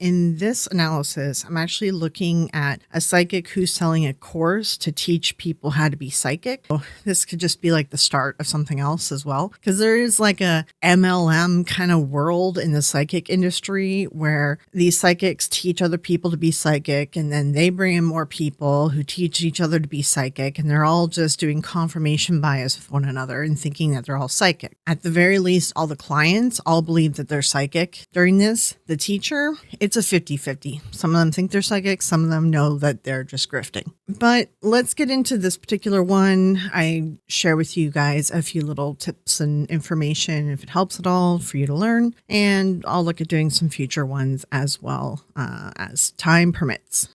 In this analysis, I'm actually looking at a psychic who's selling a course to teach people how to be psychic. So this could just be like the start of something else as well, because there is like a MLM kind of world in the psychic industry where these psychics teach other people to be psychic, and then they bring in more people who teach each other to be psychic, and they're all just doing confirmation bias with one another and thinking that they're all psychic. At the very least, all the clients all believe that they're psychic during this. The teacher, it's a 50-50. Some of them think they're psychic. Some of them know that they're just grifting. But let's get into this particular one. I share with you guys a few little tips and information, if it helps at all, for you to learn. And I'll look at doing some future ones as well as time permits.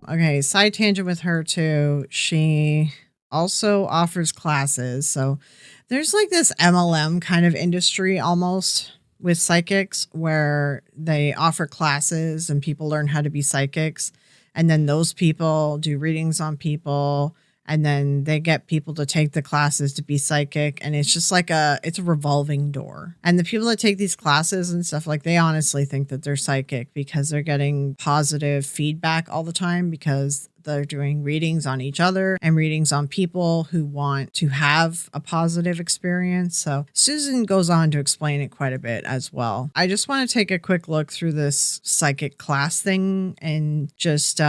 Okay, side tangent with her too. She also offers classes. So there's like this MLM kind of industry almost with psychics where they offer classes and people learn how to be psychics. And then those people do readings on people. And then they get people to take the classes to be psychic. And it's just like it's a revolving door. And the people that take these classes and stuff, like they honestly think that they're psychic because they're getting positive feedback all the time because they're doing readings on each other and readings on people who want to have a positive experience. So Susan goes on to explain it quite a bit as well. I just want to take a quick look through this psychic class thing and just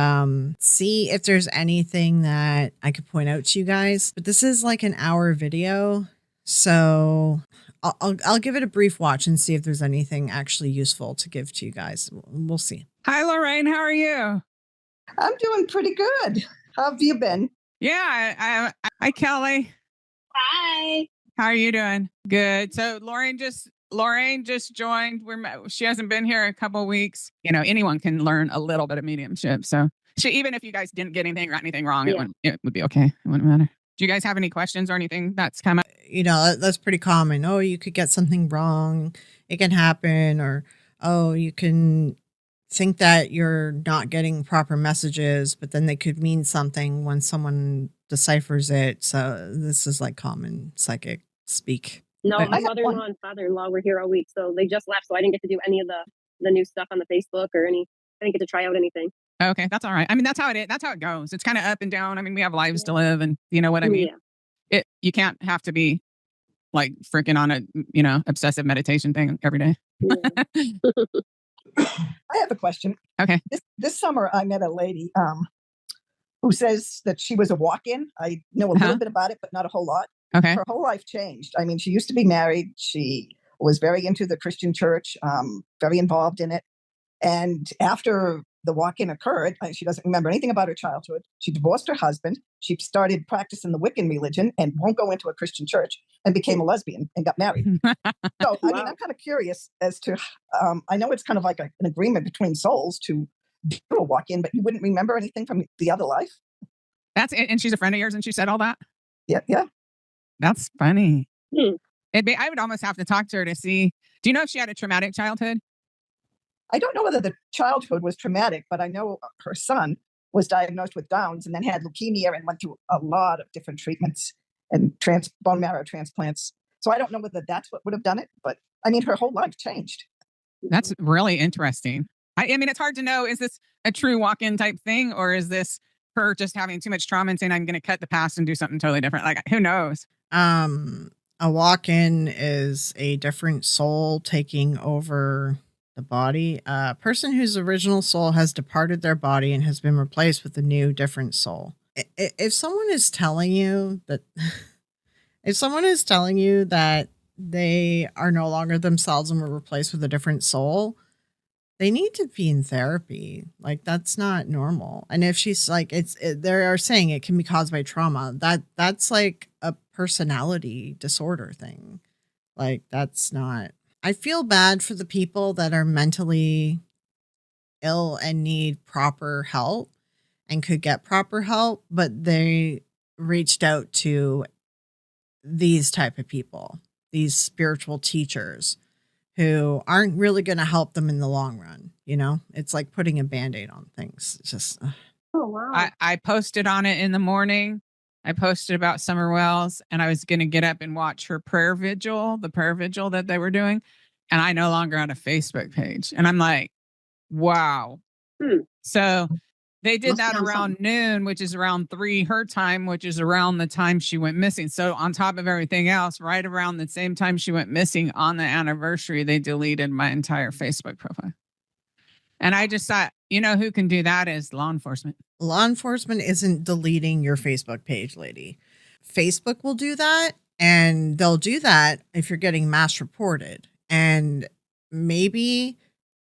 see if there's anything that I could point out to you guys. But this is like an hour video. So I'll give it a brief watch and see if there's anything actually useful to give to you guys. We'll see. Hi, Lorraine. How are you? I'm doing pretty good. How have you been? Yeah. Hi, Kelly. Hi. How are you doing? Good. So Lorraine just joined. She hasn't been here a couple of weeks. You know, anyone can learn a little bit of mediumship. So even if you guys didn't get anything wrong, it would be okay. It wouldn't matter. Do you guys have any questions or anything that's come up? You know, that's pretty common. Oh, you could get something wrong. It can happen. Or, oh, you can think that you're not getting proper messages, but then they could mean something when someone deciphers it. So this is like common psychic speak. No, my mother-in-law and father-in-law were here all week, so they just left. So I didn't get to do any of the new stuff on the Facebook or I didn't get to try out anything. Okay, that's all right. I mean, that's how it is. That's how it goes. It's kind of up and down. I mean, we have lives to live, and you know what I mean? Yeah. You can't have to be like freaking on a, obsessive meditation thing every day. Yeah. I have a question. Okay. This summer, I met a lady who says that she was a walk-in. I know a little bit about it, but not a whole lot. Okay. Her whole life changed. I mean, she used to be married. She was very into the Christian church, very involved in it. And after the walk-in occurred, she doesn't remember anything about her childhood. She divorced her husband. She started practicing the Wiccan religion and won't go into a Christian church and became a lesbian and got married. So, I mean, I'm kind of curious as to, I know it's kind of like an agreement between souls to do a walk-in, but you wouldn't remember anything from the other life? That's it. And she's a friend of yours and she said all that? Yeah. That's funny. I would almost have to talk to her to see. Do you know if she had a traumatic childhood? I don't know whether the childhood was traumatic, but I know her son was diagnosed with Downs and then had leukemia and went through a lot of different treatments and bone marrow transplants. So I don't know whether that's what would have done it, but I mean, her whole life changed. That's really interesting. I mean, it's hard to know, is this a true walk-in type thing, or is this her just having too much trauma and saying, I'm going to cut the past and do something totally different? Like, who knows? A walk-in is a different soul taking over the body. A person whose original soul has departed their body and has been replaced with a new, different soul. If someone is telling you that, they are no longer themselves and were replaced with a different soul, they need to be in therapy. Like, that's not normal. And if she's like, they are saying it can be caused by trauma. That's like a personality disorder thing. Like, that's not. I feel bad for the people that are mentally ill and need proper help and could get proper help, but they reached out to these type of people, these spiritual teachers who aren't really going to help them in the long run. You know, it's like putting a Band-Aid on things. It's just, oh, wow. I posted on it in the morning. I posted about Summer Wells, and I was going to get up and watch her prayer vigil, the prayer vigil that they were doing. and I no longer had a Facebook page. And I'm like, wow. Hmm. So they did Must be that on around noon, which is around 3 her time, which is around the time she went missing. So on top of everything else, right around the same time she went missing on the anniversary, they deleted my entire Facebook profile. And I just thought, you know who can do that is law enforcement. Law enforcement isn't deleting your Facebook page, lady. Facebook will do that, and they'll do that if you're getting mass reported. And maybe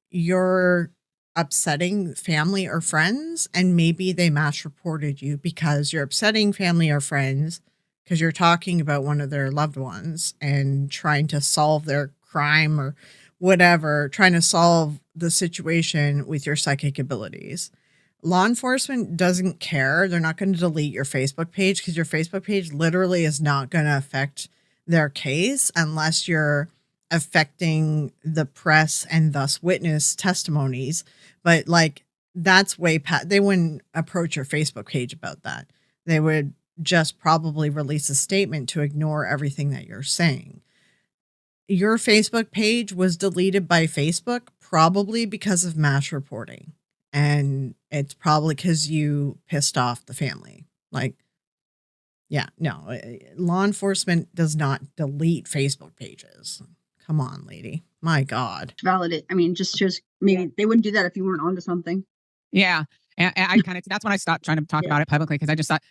you're upsetting family or friends, and maybe they mass reported you because you're upsetting family or friends because you're talking about one of their loved ones and trying to solve their crime or whatever, trying to solve the situation with your psychic abilities. Law enforcement doesn't care. They're not going to delete your Facebook page because your Facebook page literally is not going to affect their case unless you're affecting the press and thus witness testimonies. But like, that's way past, they wouldn't approach your Facebook page about that. They would just probably release a statement to ignore everything that you're saying. Your Facebook page was deleted by Facebook probably because of mass reporting. And it's probably because you pissed off the family. Like, yeah, no, law enforcement does not delete Facebook pages. Come on, lady. My God. Validate. I mean, just maybe they wouldn't do that if you weren't onto something. Yeah. And I kind of, that's when I stopped trying to talk Yeah. about it publicly because I just thought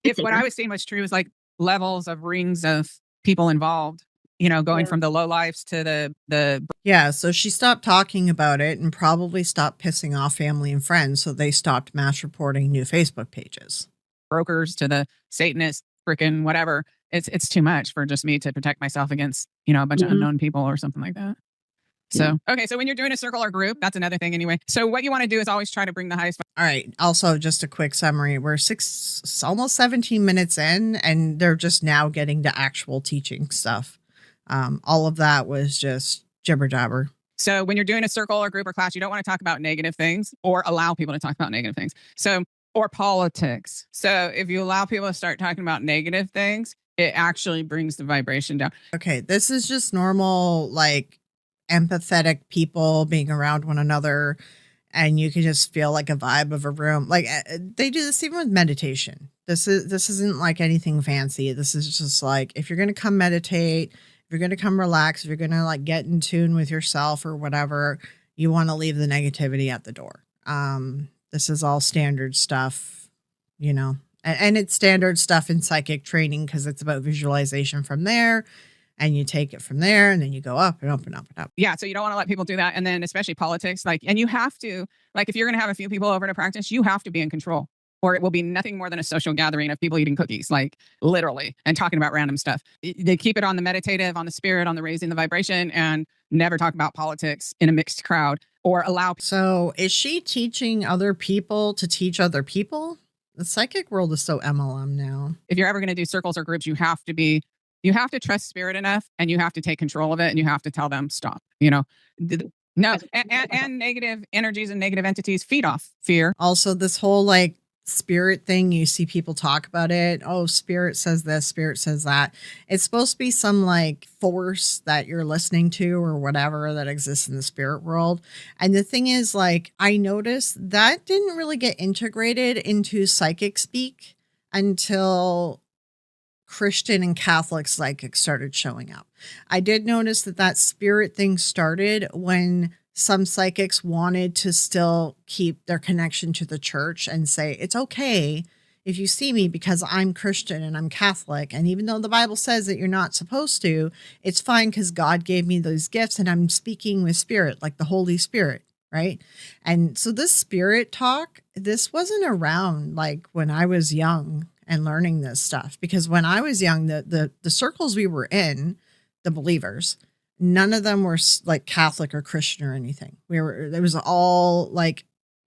if It's what safer. I was seeing was true, was like levels of rings of people involved, you know, going Yeah. from the low lives to the Yeah, so she stopped talking about it and probably stopped pissing off family and friends. So they stopped mass reporting new Facebook pages. brokers to the Satanists, freaking whatever. It's too much for just me to protect myself against, you know, a bunch of Mhm. unknown people or something like that. So, okay. So when you're doing a circle or group, that's another thing anyway. So what you want to do is always try to bring the highest. All right. Also, just a quick summary. We're almost 17 minutes in, and they're just now getting to actual teaching stuff. All of that was just jibber jabber. So when you're doing a circle or group or class, you don't want to talk about negative things or allow people to talk about negative things. So, or politics. So if you allow people to start talking about negative things, it actually brings the vibration down. Okay. This is just normal, like empathetic people being around one another. And you can just feel like a vibe of a room. Like they do this even with meditation. This isn't like anything fancy. This is just like, if you're going to come meditate, if you're going to come relax, if you're going to like get in tune with yourself or whatever, you want to leave the negativity at the door. This is all standard stuff, you know, and it's standard stuff in psychic training because it's about visualization from there. And you take it from there, and then you go up and up and up and up. Yeah. So you don't want to let people do that. And then especially politics, like, and you have to, like, if you're going to have a few people over to practice, you have to be in control, or it will be nothing more than a social gathering of people eating cookies, like literally, and talking about random stuff. They keep it on the meditative, on the spirit, on the raising the vibration, and never talk about politics in a mixed crowd or allow. So is she teaching other people to teach other people? The psychic world is so MLM now. If you're ever going to do circles or groups, you have to trust spirit enough, and you have to take control of it, and you have to tell them stop, you know. No, and negative energies and negative entities feed off fear. Also, this whole like spirit thing, you see people talk about it. Oh, spirit says this, spirit says that. It's supposed to be some like force that you're listening to or whatever that exists in the spirit world. And the thing is, like, I noticed that didn't really get integrated into psychic speak until Christian and Catholic psychics started showing up. I did notice that spirit thing started when some psychics wanted to still keep their connection to the church and say, it's okay if you see me because I'm Christian and I'm Catholic. And even though the Bible says that you're not supposed to, it's fine because God gave me those gifts and I'm speaking with spirit, like the Holy Spirit. Right. And so this spirit talk, this wasn't around like when I was young and learning this stuff, because when I was young, the circles we were in, the believers, none of them were like Catholic or Christian or anything. There was all like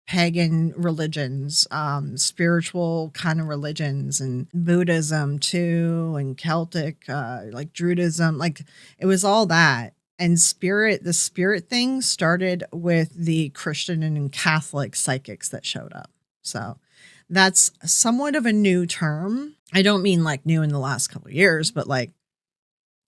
pagan religions, spiritual kind of religions, and Buddhism too, and Celtic, like Druidism, like it was all that. And the spirit thing started with the Christian and Catholic psychics that showed up. So that's somewhat of a new term. I don't mean like new in the last couple of years, but like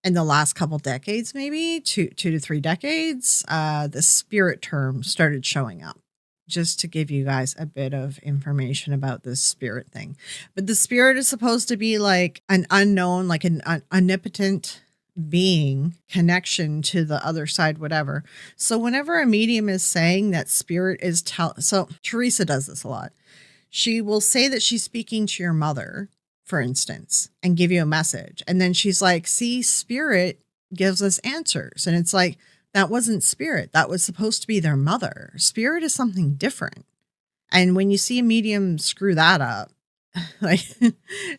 in the last couple decades, maybe 2 to 3 decades, the spirit term started showing up. Just to give you guys a bit of information about this spirit thing. But the spirit is supposed to be like an unknown, like an omnipotent being connection to the other side, whatever. So whenever a medium is saying that spirit is so Teresa does this a lot. She will say that she's speaking to your mother, for instance, and give you a message. And then she's like, see, spirit gives us answers. And it's like, that wasn't spirit. That was supposed to be their mother. Spirit is something different. And when you see a medium screw that up, like,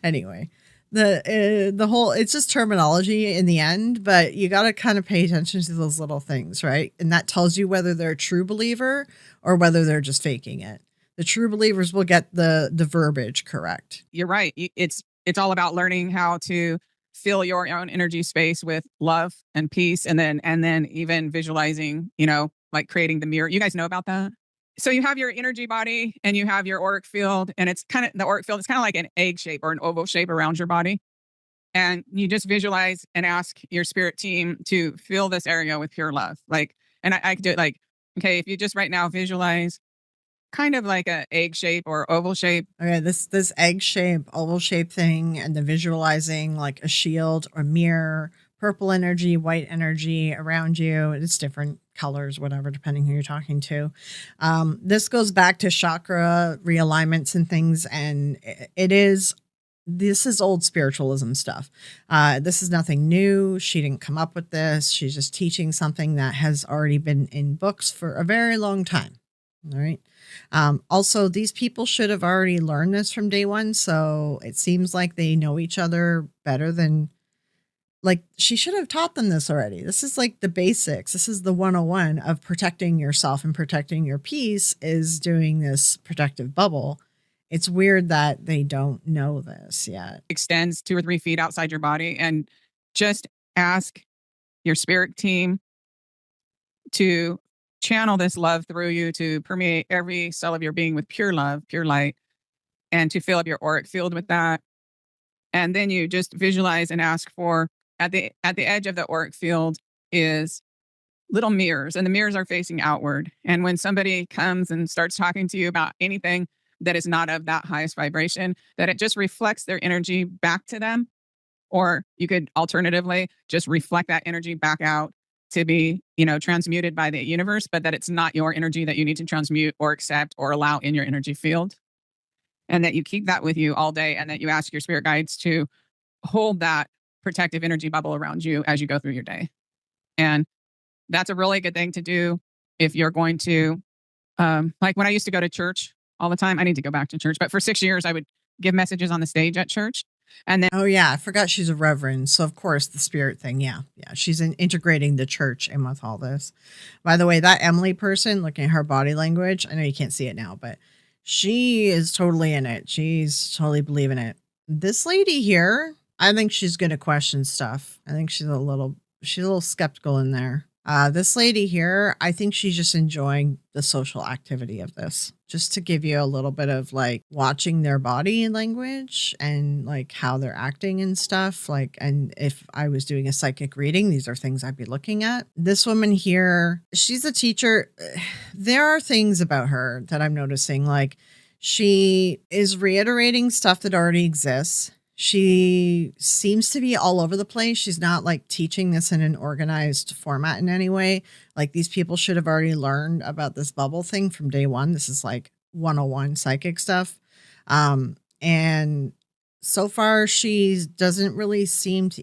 anyway, the whole, it's just terminology in the end, but you got to kind of pay attention to those little things, right? And that tells you whether they're a true believer or whether they're just faking it. The true believers will get the verbiage correct. You're right. It's all about learning how to fill your own energy space with love and peace, and then even visualizing, like creating the mirror. You guys know about that? So you have your energy body and you have your auric field, and it's kind of the auric field. It's kind of like an egg shape or an oval shape around your body. And you just visualize and ask your spirit team to fill this area with pure love. Like, and I could do it like, okay, if you just right now visualize kind of like a egg shape or oval shape. Okay, this egg shape, oval shape thing, and the visualizing like a shield or mirror, purple energy, white energy around you. It's different colors, whatever, depending who you're talking to. This goes back to chakra realignments and things, and this is old spiritualism stuff. This is nothing new. She didn't come up with this. She's just teaching something that has already been in books for a very long time. All right. Also, these people should have already learned this from day one. So it seems like they know each other better than, like, she should have taught them this already. This is like the basics. This is the 101 of protecting yourself and protecting your peace, is doing this protective bubble. It's weird that they don't know this yet. Extends 2 or 3 feet outside your body, and just ask your spirit team to channel this love through you to permeate every cell of your being with pure love, pure light, and to fill up your auric field with that. And then you just visualize and ask for, at the edge of the auric field is little mirrors, and the mirrors are facing outward. And when somebody comes and starts talking to you about anything that is not of that highest vibration, that it just reflects their energy back to them. Or you could alternatively just reflect that energy back out to be, transmuted by the universe, but that it's not your energy that you need to transmute or accept or allow in your energy field. And that you keep that with you all day, and that you ask your spirit guides to hold that protective energy bubble around you as you go through your day. And that's a really good thing to do if you're going to, like when I used to go to church all the time, I need to go back to church, but for 6 years, I would give messages on the stage at church. And then, oh yeah, I forgot she's a reverend. So of course the spirit thing. Yeah. She's integrating the church in with all this. By the way, that Emily person, looking at her body language, I know you can't see it now, but she is totally in it. She's totally believing it. This lady here, I think she's going to question stuff. I think she's a little skeptical in there. This lady here, I think she's just enjoying the social activity of this. Just to give you a little bit of like watching their body language and like how they're acting and stuff. Like, and if I was doing a psychic reading, these are things I'd be looking at. This woman here, she's a teacher. There are things about her that I'm noticing. Like, she is reiterating stuff that already exists. She seems to be all over the place. She's not like teaching this in an organized format in any way. Like, these people should have already learned about this bubble thing from day one. This is like 101 psychic stuff. And so far she doesn't really seem to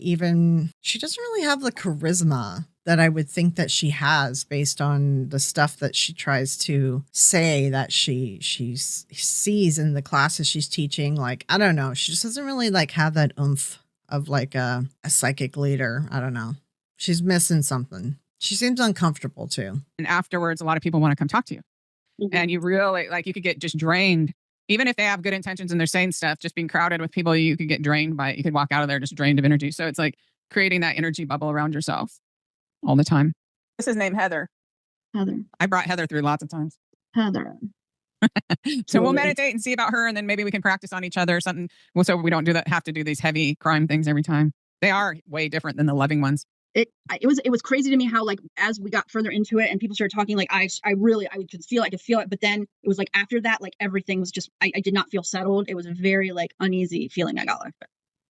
she doesn't really have the charisma that I would think that she has based on the stuff that she tries to say that she sees in the classes she's teaching. Like, I don't know. She just doesn't really like have that oomph of like a psychic leader. I don't know. She's missing something. She seems uncomfortable too. And afterwards, a lot of people want to come talk to you. Mm-hmm. And you really, like, you could get just drained. Even if they have good intentions and they're saying stuff, just being crowded with people, you could get drained by it. You could walk out of there just drained of energy. So it's like creating that energy bubble around yourself all the time. This is named Heather. Heather. I brought Heather through lots of times. Heather. So we'll meditate and see about her, and then maybe we can practice on each other or something. So we don't have to do these heavy crime things every time. They are way different than the loving ones. It was crazy to me how, like, as we got further into it and people started talking, like, I could feel it, but then it was like after that, like, everything was just, I did not feel settled. It was a very, like, uneasy feeling I got.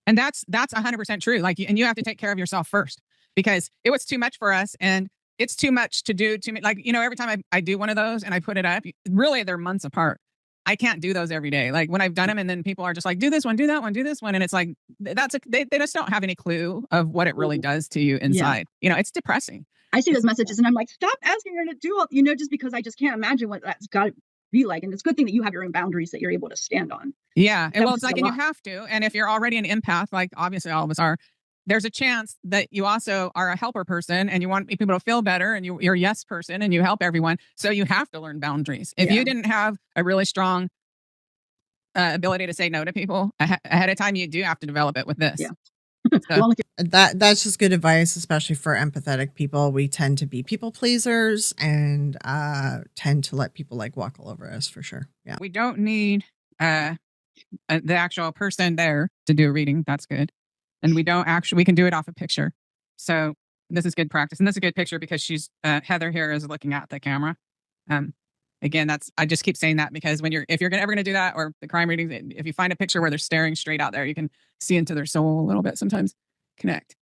And that's 100% true. Like, and you have to take care of yourself first, because it was too much for us, and it's too much to do to me. Like, every time I do one of those and I put it up, really they're months apart. I can't do those every day. Like, when I've done them and then people are just like, do this one, do that one, do this one. And it's like, they just don't have any clue of what it really does to you inside. It's depressing. I see those messages and I'm like, stop asking her to do all, just because I just can't imagine what that's got to be like. And it's a good thing that you have your own boundaries that you're able to stand on. Yeah. And well, it's like, and you have to. And if you're already an empath, like obviously all of us are, there's a chance that you also are a helper person and you want people to feel better, and you're a yes person and you help everyone. So you have to learn boundaries. If you didn't have a really strong ability to say no to people ahead of time, you do have to develop it with this. Yeah. So, that's just good advice, especially for empathetic people. We tend to be people pleasers and tend to let people like walk all over us, for sure. Yeah. we don't need the actual person there to do a reading. That's good. And we can do it off a picture. So this is good practice. And this is a good picture because she's, Heather here is looking at the camera. Again, I just keep saying that because if you're ever going to do that, or the crime readings, if you find a picture where they're staring straight out there, you can see into their soul a little bit, sometimes connect.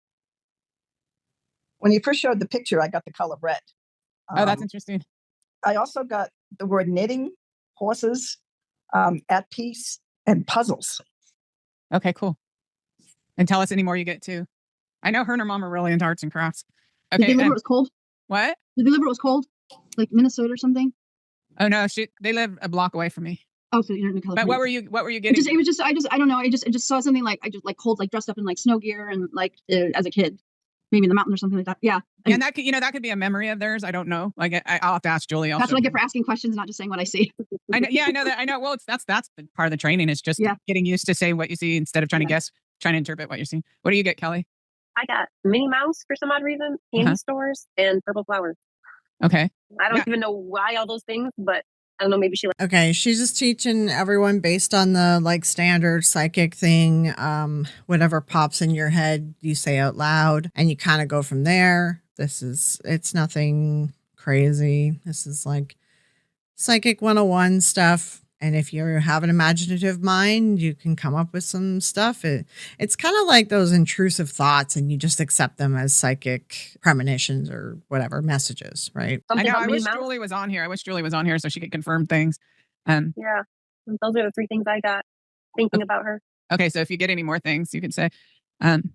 When you first showed the picture, I got the color red. Oh, that's interesting. I also got the word knitting, horses, at peace, and puzzles. Okay, cool. And tell us any more you get too. I know her and her mom are really into arts and crafts. Okay. Did they live where it was cold? What? Did they live where it was cold? Like Minnesota or something? Oh no, they live a block away from me. Oh, so you're in California. But what were you getting? I don't know. I just saw something like, I just like cold, like dressed up in like snow gear and like as a kid, maybe in the mountain or something like that. Yeah. And that could, that could be a memory of theirs. I don't know. Like I'll have to ask Julie. That's what I get for asking questions, not just saying what I see. I know. Yeah, I know that. I know. Well, that's the part of the training is just getting used to say what you see instead of trying to guess, trying to interpret what you're seeing. What do you get, Kelly? I got Minnie Mouse for some odd reason, candy stores, and purple flowers. Okay. I don't even know why all those things, but I don't know. Maybe she. Okay, she's just teaching everyone based on the like standard psychic thing. Whatever pops in your head, you say out loud, and you kind of go from there. It's nothing crazy. This is like psychic 101 stuff. And if you have an imaginative mind, you can come up with some stuff. It's kind of like those intrusive thoughts, and you just accept them as psychic premonitions or whatever messages, right? I know. I wish Julie was on here so she could confirm things. Yeah, those are the three things I got thinking about her. Okay, so if you get any more things, you can say. And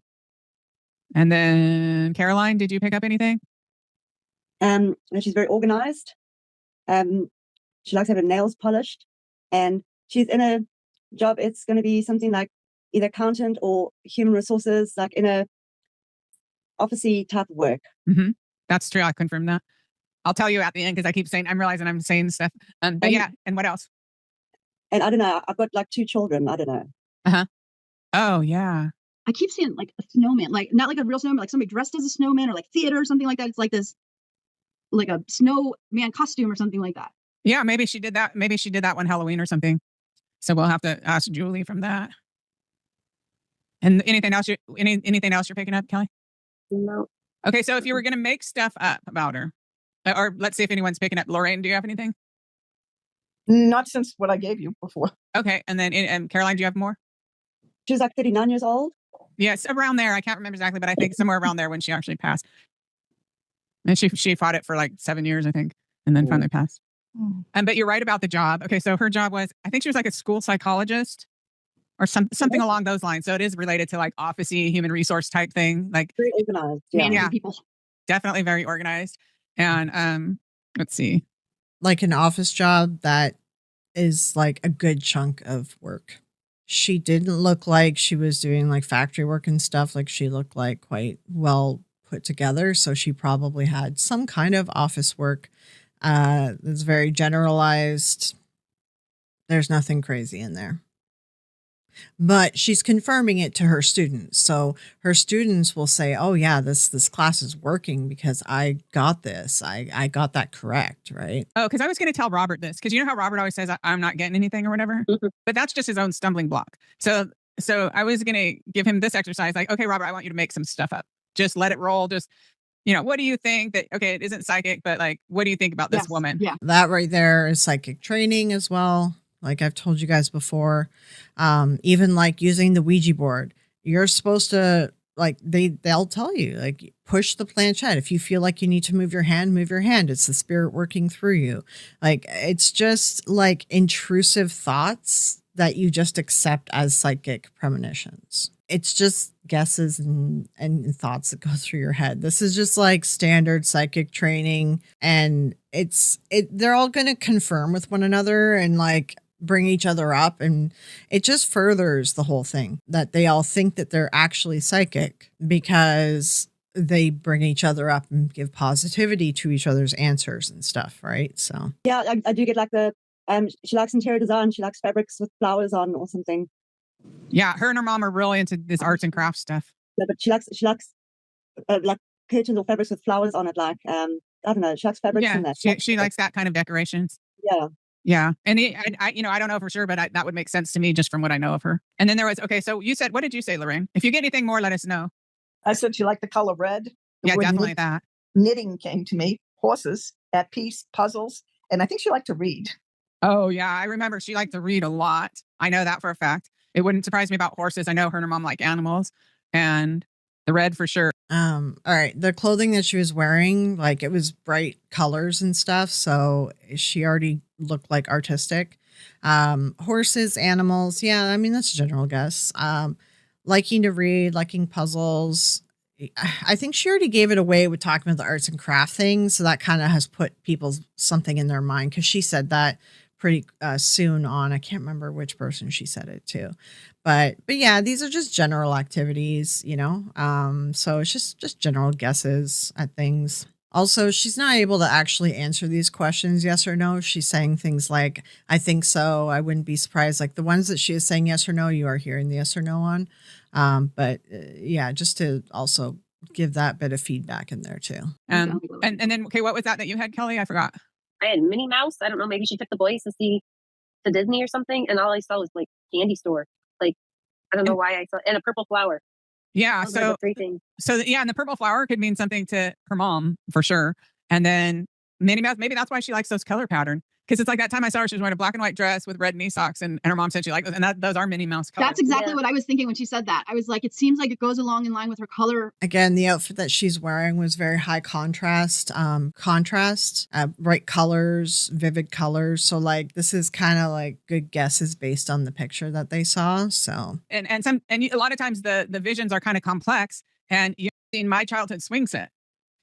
then Caroline, did you pick up anything? She's very organized. She likes to have her nails polished. And she's in a job, it's going to be something like either accountant or human resources, like in a officey type of work. Mm-hmm. That's true. I confirm that. I'll tell you at the end because I keep saying, I'm realizing I'm saying stuff. But yeah, and what else? And I don't know. I've got like 2 children. I don't know. Uh-huh. Oh, yeah. I keep seeing like a snowman, like not like a real snowman, like somebody dressed as a snowman or like theater or something like that. It's like this, like a snowman costume or something like that. Yeah, maybe she did that. Maybe she did that one Halloween or something. So we'll have to ask Julie from that. And anything else you're picking up, Kelly? No. Okay, so if you were going to make stuff up about her, or let's see if anyone's picking up. Lorraine, do you have anything? Not since what I gave you before. Okay, and then Caroline, do you have more? She was like 39 years old. Yes, around there. I can't remember exactly, but I think somewhere around there when she actually passed. And she fought it for like 7 years, I think, and then finally passed. But you're right about the job. Okay, so her job was, I think she was like a school psychologist or something along those lines. So it is related to like officey human resource type thing. Like very organized. Yeah. People. Definitely very organized. And let's see. Like an office job that is like a good chunk of work. She didn't look like she was doing like factory work and stuff. Like she looked like quite well put together. So she probably had some kind of office work. It's very generalized. There's nothing crazy in there. But she's confirming it to her students. So her students will say, oh yeah, this class is working because I got this. I got that correct, right? Oh, because I was going to tell Robert this. Because you know how Robert always says, I'm not getting anything or whatever? But that's just his own stumbling block. So So I was going to give him this exercise. Like, okay, Robert, I want you to make some stuff up. Just let it roll. Just, what do you think that, okay, it isn't psychic, but like, what do you think about this woman? Yeah. That right there is psychic training as well. Like I've told you guys before, even like using the Ouija board, you're supposed to like, they'll tell you like push the planchette. If you feel like you need to move your hand, move your hand. It's the spirit working through you. Like it's just like intrusive thoughts that you just accept as psychic premonitions. It's just guesses and thoughts that go through your head. This is just like standard psychic training, and they're all going to confirm with one another and like bring each other up, and it just furthers the whole thing that they all think that they're actually psychic because they bring each other up and give positivity to each other's answers and stuff, right? So Yeah, I do get like the she likes interior design. She likes fabrics with flowers on or something. Yeah, her and her mom are really into this arts and crafts stuff. Yeah, but she likes like curtains or fabrics with flowers on it. Like I don't know, she likes fabrics Yeah, in that. she likes that kind of decorations. Yeah. Yeah. And I don't know for sure, but that would make sense to me just from what I know of her. And then there was, okay, so you said, what did you say, Lorraine? If you get anything more, let us know. I said she liked the color red. The Yeah, word definitely that. Knitting came to me, horses, at peace, puzzles, and I think she liked to read. Oh, yeah. I remember she liked to read a lot. I know that for a fact. It wouldn't surprise me about horses. I know her and her mom like animals, and the red for sure. all right, the clothing that she was wearing, like it was bright colors and stuff, so she already looked like artistic. Horses, animals, yeah, I mean that's a general guess. Liking to read, liking puzzles. I think she already gave it away with talking about the arts and craft thing, so that kind of has put people something in their mind, because she said that pretty soon on. I can't remember which person she said it to, but yeah, these are just general activities, so it's just general guesses at things. Also, she's not able to actually answer these questions yes or no. She's saying things like, I think so, I wouldn't be surprised. Like the ones that she is saying yes or no, you are hearing the yes or no on. But yeah, just to also give that bit of feedback in there too. And then, okay, what was that you had, Kelly? I forgot. I had Minnie Mouse. I don't know. Maybe she took the boys to see the Disney or something, and all I saw was like candy store. Like I don't know why I saw, and a purple flower. Yeah. Those are the three things. And the purple flower could mean something to her mom for sure. And then Minnie Mouse, maybe that's why she likes those color pattern. Because it's like that time I saw her, she was wearing a black and white dress with red knee socks, and her mom said she liked those, and those are Minnie Mouse colors. That's exactly what I was thinking when she said that. I was like, it seems like it goes along in line with her color. Again, the outfit that she's wearing was very high contrast, bright colors, vivid colors. So like this is kind of like good guesses based on the picture that they saw. So and a lot of times the visions are kind of complex, and you've seen my childhood swing set.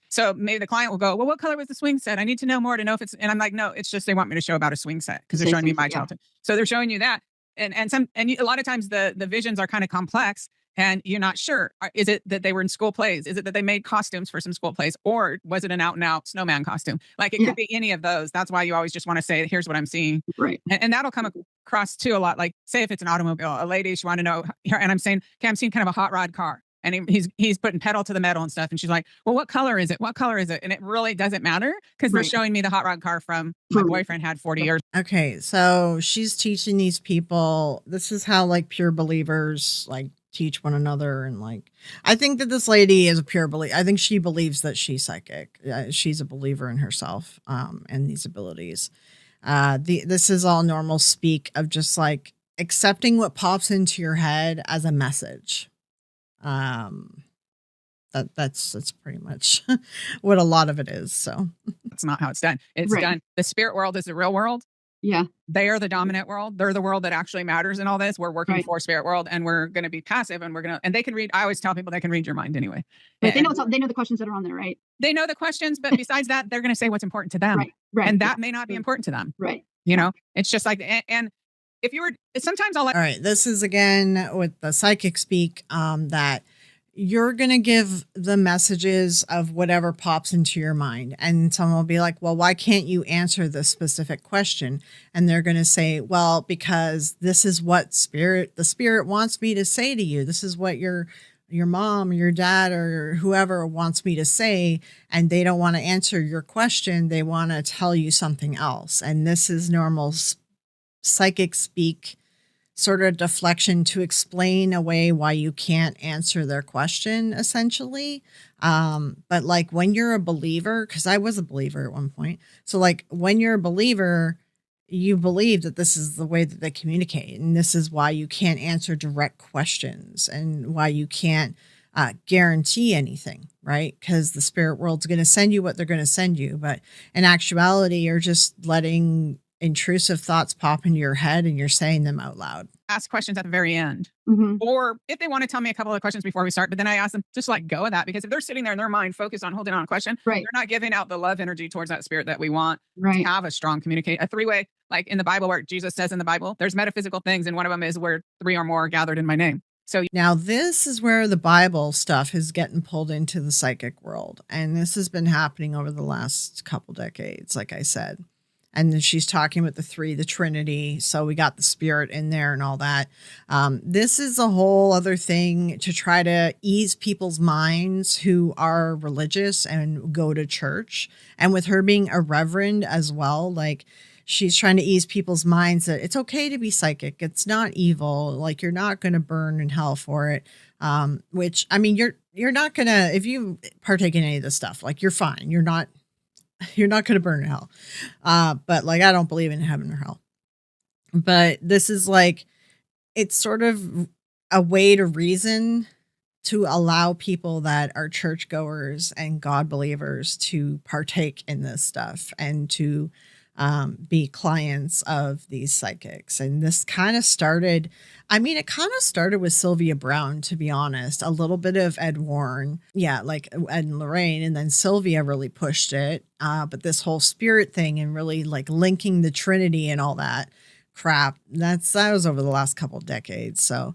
So maybe the client will go, well, what color was the swing set? I need to know more to know if it's, and I'm like, no, it's just, they want me to show about a swing set because they're showing me my childhood. So they're showing you that. And a lot of times the visions are kind of complex, and you're not sure. Is it that they were in school plays? Is it that they made costumes for some school plays? Or was it an out and out snowman costume? Like it could be any of those. That's why you always just want to say, here's what I'm seeing. Right. And that'll come across too a lot. Like say if it's an automobile, a lady, she wanted to know, and I'm saying, okay, I'm seeing kind of a hot rod car. And he's putting pedal to the metal and stuff. And she's like, well, what color is it? What color is it? And it really doesn't matter because they're showing me the hot rod car from my boyfriend had 40 years. Okay. So she's teaching these people. This is how like pure believers like teach one another. And like, I think that this lady is a pure believer. I think she believes that she's psychic. She's a believer in herself and these abilities. This is all normal speak of just like accepting what pops into your head as a message. That's pretty much what a lot of it is. So that's not how it's done. It's done. The spirit world is the real world. Yeah. They are the dominant world. They're the world that actually matters in all this. We're working for spirit world, and we're going to be passive, and and they can read. I always tell people they can read your mind anyway. But they know the questions that are on there, right? They know the questions, but besides that, they're going to say what's important to them. Right. And that may not be important to them. Right. It's just like, and if you were, sometimes I'll all right, this is again with the psychic speak, that you're going to give the messages of whatever pops into your mind. And someone will be like, well, why can't you answer this specific question? And they're going to say, well, because this is what the spirit wants me to say to you. This is what your mom or your dad or whoever wants me to say. And they don't want to answer your question. They want to tell you something else. And this is normal psychic speak sort of deflection to explain away why you can't answer their question, essentially. But like when you're a believer, because I was a believer at one point. So like when you're a believer, you believe that this is the way that they communicate, and this is why you can't answer direct questions, and why you can't guarantee anything, right? Because the spirit world's going to send you what they're going to send you. But in actuality, you're just letting intrusive thoughts pop into your head and you're saying them out loud. Ask questions at the very end. Mhm. Or if they want to tell me a couple of questions before we start, but then I ask them, just let go of that. Because if they're sitting there in their mind focused on holding on a question, Right. they're not giving out the love energy towards that spirit that we want Right. to have a strong communicate. A three-way, like in the Bible, where Jesus says in the Bible, there's metaphysical things, and one of them is where 3 or more are gathered in my name. So Now, this is where the Bible stuff is getting pulled into the psychic world. And this has been happening over the last couple decades, like I said. And then she's talking with the 3, the Trinity. So we got the spirit in there and all that. This is a whole other thing to try to ease people's minds who are religious and go to church. And with her being a reverend as well, like she's trying to ease people's minds that it's okay to be psychic. It's not evil. Like you're not going to burn in hell for it. Which, I mean, you're not going to, if you partake in any of this stuff, like you're fine. You're not going to burn in hell. But like, I don't believe in heaven or hell. But this is like, it's sort of a way to reason to allow people that are churchgoers and God believers to partake in this stuff and to be clients of these psychics. And this kind of started, it kind of started with Sylvia Brown, to be honest, a little bit of Ed Warren. Yeah, like Ed and Lorraine. And then Sylvia really pushed it. But this whole spirit thing and really like linking the Trinity and all that crap, that was over the last couple of decades. So,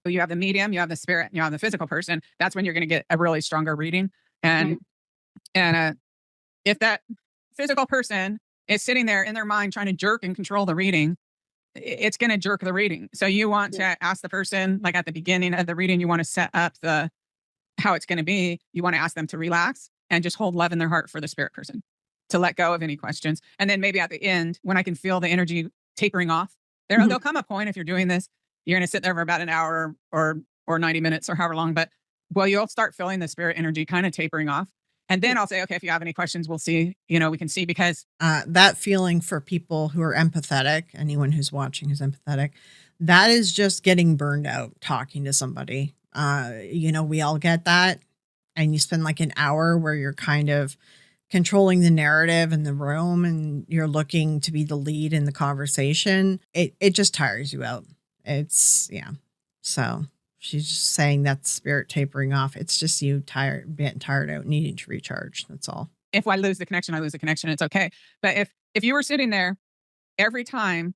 you have the medium, you have the spirit, you have the physical person. That's when you're going to get a really stronger reading. And if that physical person is sitting there in their mind trying to jerk and control the reading, it's going to jerk the reading. So you want to ask the person, like at the beginning of the reading, you want to set up how it's going to be. You want to ask them to relax and just hold love in their heart for the spirit person, to let go of any questions. And then maybe at the end, when I can feel the energy tapering off, there'll come a point, if you're doing this, you're going to sit there for about an hour or 90 minutes or however long, but you'll start feeling the spirit energy kind of tapering off. And then I'll say, okay, if you have any questions, we'll see, we can see, because that feeling for people who are empathetic, anyone who's watching who's empathetic, that is just getting burned out talking to somebody. We all get that. And you spend like an hour where you're kind of controlling the narrative in the room and you're looking to be the lead in the conversation. It just tires you out. So she's just saying that spirit tapering off. It's just you getting tired out, needing to recharge. That's all. If I lose the connection, I lose the connection. It's okay. But if you were sitting there every time,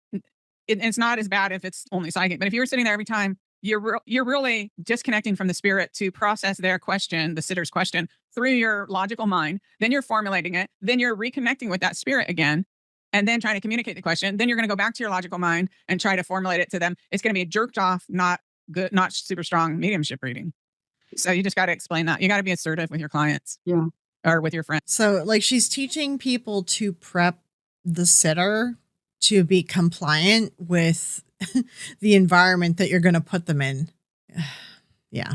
it's not as bad if it's only psychic. But if you were sitting there every time, you're really disconnecting from the spirit to process their question, the sitter's question, through your logical mind. Then you're formulating it. Then you're reconnecting with that spirit again, and then trying to communicate the question. Then you're going to go back to your logical mind and try to formulate it to them. It's going to be a jerked off, not good, not super strong mediumship reading. So you just got to explain that. You got to be assertive with your clients. Yeah. Or with your friends. So like she's teaching people to prep the sitter to be compliant with the environment that you're going to put them in. Yeah.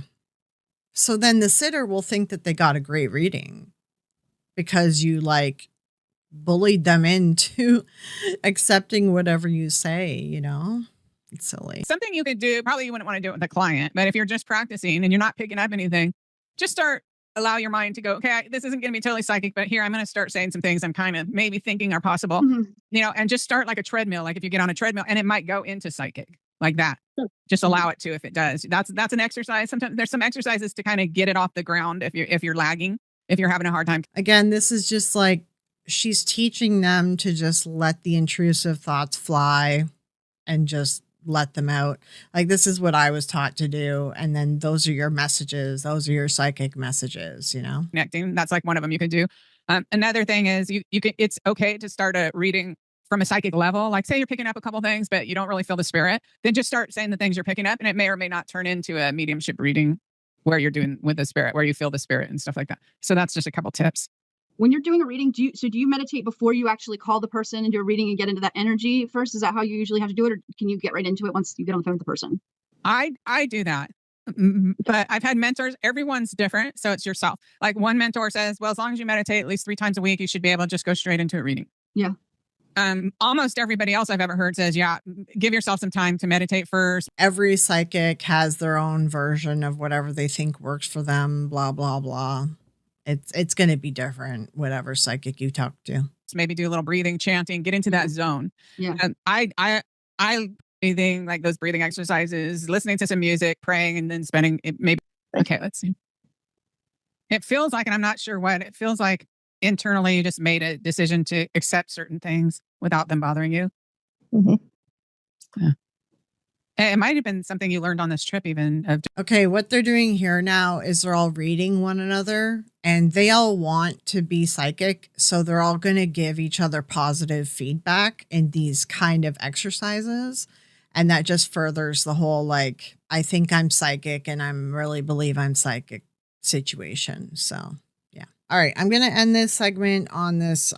So then the sitter will think that they got a great reading because you like bullied them into accepting whatever you say, It's silly. Something you could do, probably you wouldn't want to do it with a client, but if you're just practicing and you're not picking up anything, just allow your mind to go, okay, this isn't going to be totally psychic, but here I'm going to start saying some things I'm kind of maybe thinking are possible, and just start like a treadmill. Like if you get on a treadmill and it might go into psychic like that, just allow it to, if it does. That's an exercise. Sometimes there's some exercises to kind of get it off the ground if you're lagging, if you're having a hard time. Again, this is just like she's teaching them to just let the intrusive thoughts fly and just let them out. Like this is what I was taught to do. And then those are your messages. Those are your psychic messages, Connecting. That's like one of them you can do. Another thing is you can, it's okay to start a reading from a psychic level. Like say you're picking up a couple things, but you don't really feel the spirit, then just start saying the things you're picking up, and it may or may not turn into a mediumship reading where you're doing with the spirit, where you feel the spirit and stuff like that. So that's just a couple tips. When you're doing a reading, do you meditate before you actually call the person and do a reading and get into that energy first? Is that how you usually have to do it, or can you get right into it once you get on the phone with the person? I do that. But I've had mentors. Everyone's different. So it's yourself. Like one mentor says, well, as long as you meditate at least 3 times a week, you should be able to just go straight into a reading. Yeah. Almost everybody else I've ever heard says, yeah, give yourself some time to meditate first. Every psychic has their own version of whatever they think works for them, blah, blah, blah. It's going to be different, whatever psychic you talk to. Maybe do a little breathing, chanting, get into that zone. Yeah. I breathing, like those breathing exercises, listening to some music, praying, and then spending it maybe. Okay, let's see. It feels like, and I'm not sure what, it feels like internally you just made a decision to accept certain things without them bothering you. Mhm. Yeah. It might have been something you learned on this trip even. Okay, what they're doing here now is they're all reading one another and they all want to be psychic. So they're all going to give each other positive feedback in these kind of exercises. And that just furthers the whole, like, I think I'm psychic and I'm really believe I'm psychic situation. So, yeah. All right. I'm going to end this segment on this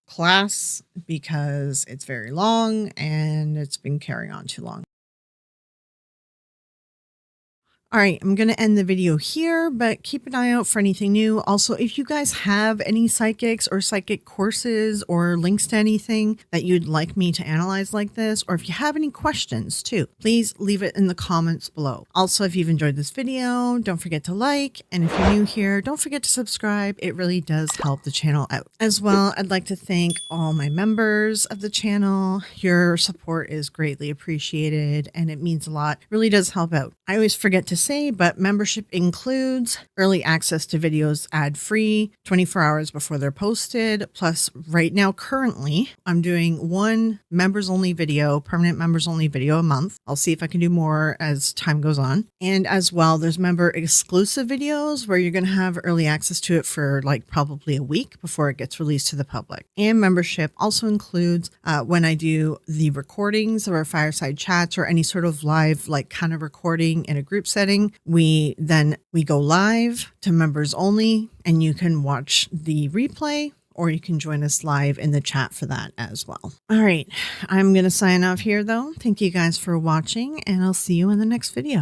class because it's very long and it's been carrying on too long. All right, I'm going to end the video here, but keep an eye out for anything new. Also, if you guys have any psychics or psychic courses or links to anything that you'd like me to analyze like this, or if you have any questions too, please leave it in the comments below. Also, if you've enjoyed this video, don't forget to like, and if you're new here, don't forget to subscribe. It really does help the channel out. As well, I'd like to thank all my members of the channel. Your support is greatly appreciated and it means a lot. It really does help out. I always forget to say, but membership includes early access to videos ad-free 24 hours before they're posted. Plus, right now, currently, I'm doing one members only video, permanent members only video a month. I'll see if I can do more as time goes on. And as well, there's member exclusive videos where you're going to have early access to it for like probably a week before it gets released to the public. And membership also includes when I do the recordings of our fireside chats or any sort of live like kind of recording in a group setting. We go live to members only, and you can watch the replay or you can join us live in the chat for that as well. All right, I'm going to sign off here though. Thank you guys for watching and I'll see you in the next video.